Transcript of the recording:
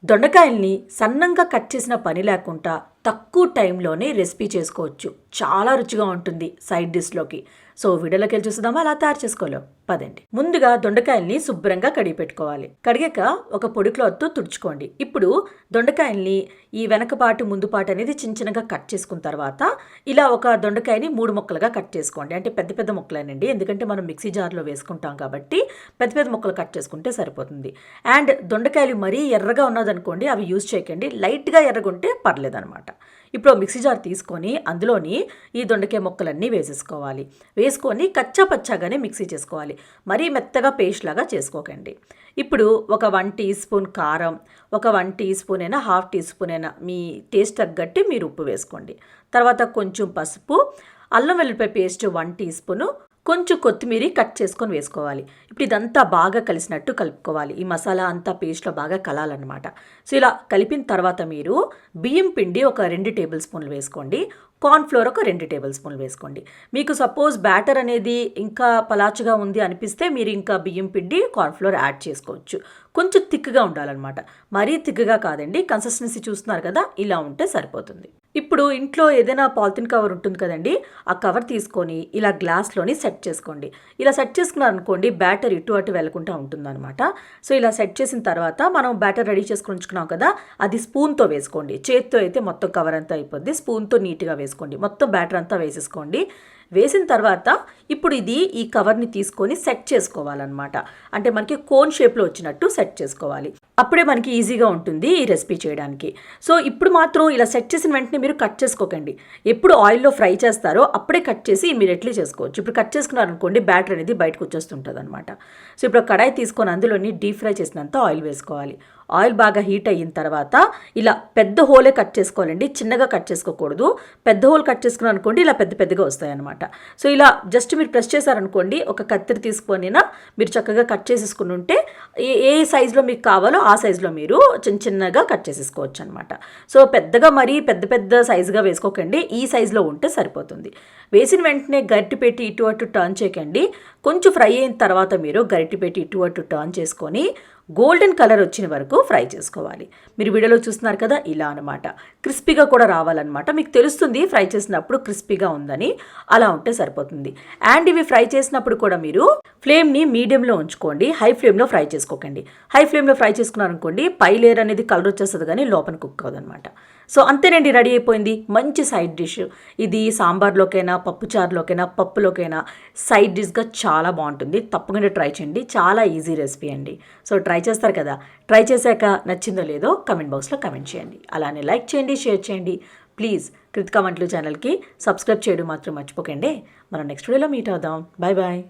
దొండకాయల్ని సన్నంగా కట్ చేసిన పని లేకుండా తక్కువ టైంలోనే రెసిపీ చేసుకోవచ్చు. చాలా రుచిగా ఉంటుంది సైడ్ డిష్లోకి. సో వీడియోలోకి వెళ్ళి చూద్దామా అలా తయారు చేసుకోలేం పదండి. ముందుగా దొండకాయల్ని శుభ్రంగా కడిగి పెట్టుకోవాలి. కడిగాక ఒక పొడి క్లాత్తో తుడుచుకోండి. ఇప్పుడు దొండకాయల్ని ఈ వెనకపాటు ముందుపాటు అనేది చిన్నగా కట్ చేసుకున్న తర్వాత ఇలా ఒక దొండకాయని 3 ముక్కలుగా కట్ చేసుకోండి. అంటే పెద్ద పెద్ద ముక్కలేనండి, ఎందుకంటే మనం మిక్సీ జార్లో వేసుకుంటాం కాబట్టి పెద్ద పెద్ద ముక్కలు కట్ చేసుకుంటే సరిపోతుంది. అండ్ దొండకాయలు మరీ ఎర్రగా ఉన్నదనుకోండి, అవి యూజ్ చేయకండి. లైట్గా ఎర్రగుంటే పర్లేదనమాట. ఇప్పుడు మిక్సీ జార్ తీసుకొని అందులోని ఈ దొండకాయ ముక్కలన్నీ వేసేసుకోవాలి. వేసుకొని కచ్చా పచ్చాగానే మిక్సీ చేసుకోవాలి. మరీ మెత్తగా పేస్ట్ లాగా చేసుకోకండి. ఇప్పుడు ఒక 1 టీ స్పూన్ కారం, ఒక 1 టీ స్పూన్ అయినా, హాఫ్ టీ స్పూన్ అయినా మీ టేస్ట్ తగ్గట్టు మీరు ఉప్పు వేసుకోండి. తర్వాత కొంచెం పసుపు, అల్లం వెల్లుల్లిపాయ పేస్ట్ 1 టీ స్పూను, కొంచెం కొత్తిమీర కట్ చేసుకొని వేసుకోవాలి. ఇప్పుడు ఇదంతా బాగా కలిసినట్టు కలుపుకోవాలి. ఈ మసాలా అంతా పేస్ట్లో బాగా కలాలన్నమాట. సో ఇలా కలిపిన తర్వాత మీరు బియ్యం పిండి ఒక 2 టేబుల్ స్పూన్లు వేసుకోండి. కార్న్ఫ్లోర్ ఒక 2 టేబుల్ స్పూన్లు వేసుకోండి. మీకు సపోజ్ బ్యాటర్ అనేది ఇంకా పలాచుగా ఉంది అనిపిస్తే మీరు ఇంకా బియ్యం పిండి కార్న్ఫ్లోర్ యాడ్ చేసుకోవచ్చు. కొంచెం థిక్గా ఉండాలన్నమాట, మరీ థిక్గా కాదండి. కన్సిస్టెన్సీ చూస్తున్నారు కదా, ఇలా ఉంటే సరిపోతుంది. ఇప్పుడు ఇంట్లో ఏదైనా పాలిథిన్ కవర్ ఉంటుంది కదండి, ఆ కవర్ తీసుకొని ఇలా గ్లాస్లోని సెట్ చేసుకోండి. ఇలా సెట్ చేసుకున్నారనుకోండి, బ్యాటర్ ఇటు అటు వెళ్ళకుండా ఉంటుందన్నమాట. సో ఇలా సెట్ చేసిన తర్వాత మనం బ్యాటర్ రెడీ చేసుకుని ఉంచుకున్నాం కదా, అది స్పూన్తో వేసుకోండి. చేత్తో అయితే మొత్తం కవర్ అంతా అయిపోద్ది. స్పూన్తో నీట్గా వేసుకోండి. మొత్తం బ్యాటర్ అంతా వేసేసుకోండి. వేసిన తర్వాత ఇప్పుడు ఈ కవర్ని తీసుకొని సెట్ చేసుకోవాలన్నమాట. అంటే మనకి కోన్ షేప్లో వచ్చినట్టు సెట్ చేసుకోవాలి. అప్పుడే మనకి ఈజీగా ఉంటుంది ఈ రెసిపీ చేయడానికి. సో ఇప్పుడు మాత్రం ఇలా సెట్ చేసిన వెంటనే మీరు కట్ చేసుకోకండి. ఎప్పుడు ఆయిల్లో ఫ్రై చేస్తారో అప్పుడే కట్ చేసి ఇమీడియట్లీ చేసుకోవచ్చు. ఇప్పుడు కట్ చేసుకున్నారనుకోండి, బ్యాటర్ అనేది బయటకు వచ్చేస్తుంటుంది అనమాట. సో ఇప్పుడు కడాయి తీసుకొని అందులోని డీప్ ఫ్రై చేసినంత ఆయిల్ వేసుకోవాలి. ఆయిల్ బాగా హీట్ అయిన తర్వాత ఇలా పెద్ద హోలే కట్ చేసుకోవాలండి, చిన్నగా కట్ చేసుకోకూడదు. పెద్ద హోల్ కట్ చేసుకున్నాను అనుకోండి, ఇలా పెద్ద పెద్దగా వస్తాయన్నమాట. సో ఇలా జస్ట్ మీరు ప్రెస్ చేశారనుకోండి, ఒక కత్తిరి తీసుకొనినా మీరు చక్కగా కట్ చేసేసుకుని ఉంటే ఏ సైజులో మీకు కావాలో ఆ సైజులో మీరు చిన్నగా కట్ చేసేసుకోవచ్చు అనమాట. సో పెద్దగా మరీ పెద్ద సైజుగా వేసుకోకండి, ఈ సైజులో ఉంటే సరిపోతుంది. వేసిన వెంటనే గరిటె పెట్టి ఇటు అటు టర్న్ చేయకండి. కొంచెం ఫ్రై అయిన తర్వాత మీరు గరిటె పెట్టి ఇటు అటు టర్న్ చేసుకొని గోల్డెన్ కలర్ వచ్చిన వరకు ఫ్రై చేసుకోవాలి. మీరు వీడియోలో చూస్తున్నారు కదా, ఇలా అనమాట. క్రిస్పీగా కూడా రావాలన్నమాట. మీకు తెలుస్తుంది ఫ్రై చేసినప్పుడు క్రిస్పీగా ఉందని. అలా ఉంటే సరిపోతుంది. అండ్ ఇవి ఫ్రై చేసినప్పుడు కూడా మీరు ఫ్లేమ్ని మీడియంలో ఉంచుకోండి, హై ఫ్లేమ్లో ఫ్రై చేసుకోకండి. హై ఫ్లేమ్లో ఫ్రై చేసుకున్నారనుకోండి, పై లేయర్ అనేది కలర్ వచ్చేస్తుంది కానీ లోపల కుక్ అవ్వదన్నమాట. సో అంతేనండి, రెడీ అయిపోయింది మంచి సైడ్ డిష్. ఇది సాంబార్లోకైనా, పప్పుచారులోకైనా, పప్పులోకైనా సైడ్ డిష్గా చాలా బాగుంటుంది. తప్పకుండా ట్రై చేయండి. చాలా ఈజీ రెసిపీ అండి. సో ట్రై చేస్తారు కదా, ట్రై చేశాక నచ్చిందో లేదో కమెంట్ బాక్స్లో కమెంట్ చేయండి. అలానే లైక్ చేయండి, షేర్ చేయండి. ప్లీజ్ కృతికా వంటలు ఛానల్కి సబ్స్క్రైబ్ చేయడం మాత్రం మర్చిపోకండి. మనం నెక్స్ట్ వీడియోలో మీట్ అవుదాం. Bye bye.